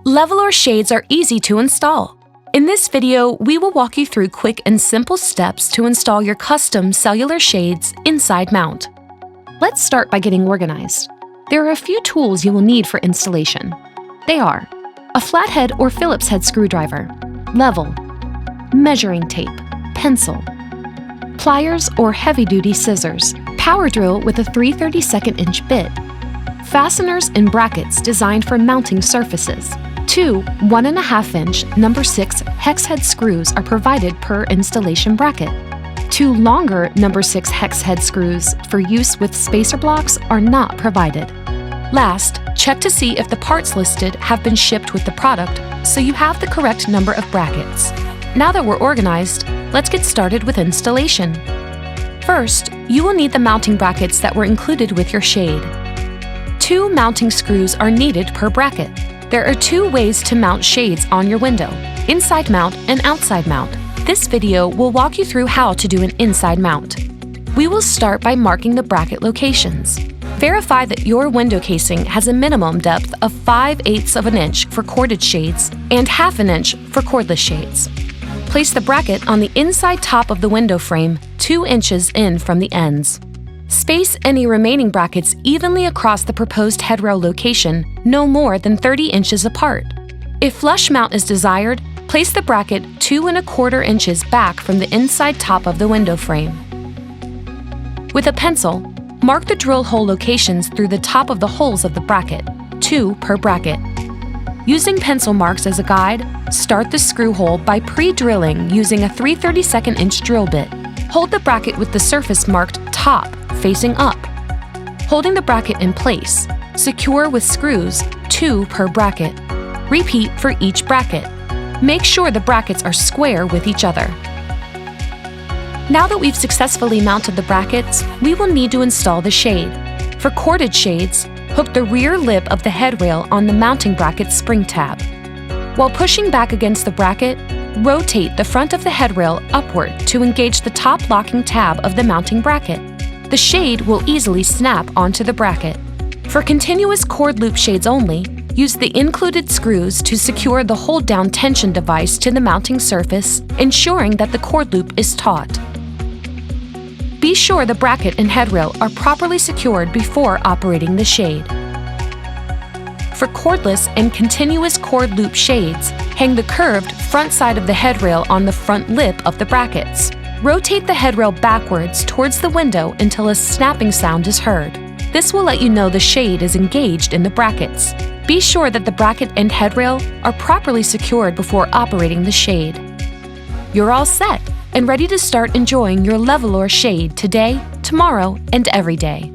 LEVOLOR shades are easy to install. In this video, we will walk you through quick and simple steps to install your custom cellular shades inside mount. Let's start by getting organized. There are a few tools you will need for installation. They are a flathead or Phillips head screwdriver, level, measuring tape, pencil, pliers or heavy-duty scissors, power drill with a 3/32 inch bit, fasteners and brackets designed for mounting surfaces. 2 1.5 inch No. 6 hex head screws are provided per installation bracket. 2 longer No. 6 hex head screws for use with spacer blocks are not provided. Last, check to see if the parts listed have been shipped with the product so you have the correct number of brackets. Now that we're organized, let's get started with installation. First, you will need the mounting brackets that were included with your shade. 2 mounting screws are needed per bracket. There are 2 ways to mount shades on your window, inside mount and outside mount. This video will walk you through how to do an inside mount. We will start by marking the bracket locations. Verify that your window casing has a minimum depth of 5/8 of an inch for corded shades and 1/2 an inch for cordless shades. Place the bracket on the inside top of the window frame 2 inches in from the ends. Space any remaining brackets evenly across the proposed headrail location, no more than 30 inches apart. If flush mount is desired, place the bracket 2 1/4 inches back from the inside top of the window frame. With a pencil, mark the drill hole locations through the top of the holes of the bracket, 2 per bracket. Using pencil marks as a guide, start the screw hole by pre-drilling using a 3/32 inch drill bit. Hold the bracket with the surface marked top, facing up. Holding the bracket in place, secure with screws, 2 per bracket. Repeat for each bracket. Make sure the brackets are square with each other. Now that we've successfully mounted the brackets, we will need to install the shade. For corded shades, hook the rear lip of the headrail on the mounting bracket spring tab. While pushing back against the bracket, rotate the front of the headrail upward to engage the top locking tab of the mounting bracket. The shade will easily snap onto the bracket. For continuous cord loop shades only, use the included screws to secure the hold-down tension device to the mounting surface, ensuring that the cord loop is taut. Be sure the bracket and headrail are properly secured before operating the shade. For cordless and continuous cord loop shades, hang the curved front side of the headrail on the front lip of the brackets. Rotate the headrail backwards towards the window until a snapping sound is heard. This will let you know the shade is engaged in the brackets. Be sure that the bracket and headrail are properly secured before operating the shade. You're all set and ready to start enjoying your LEVOLOR shade today, tomorrow, and every day.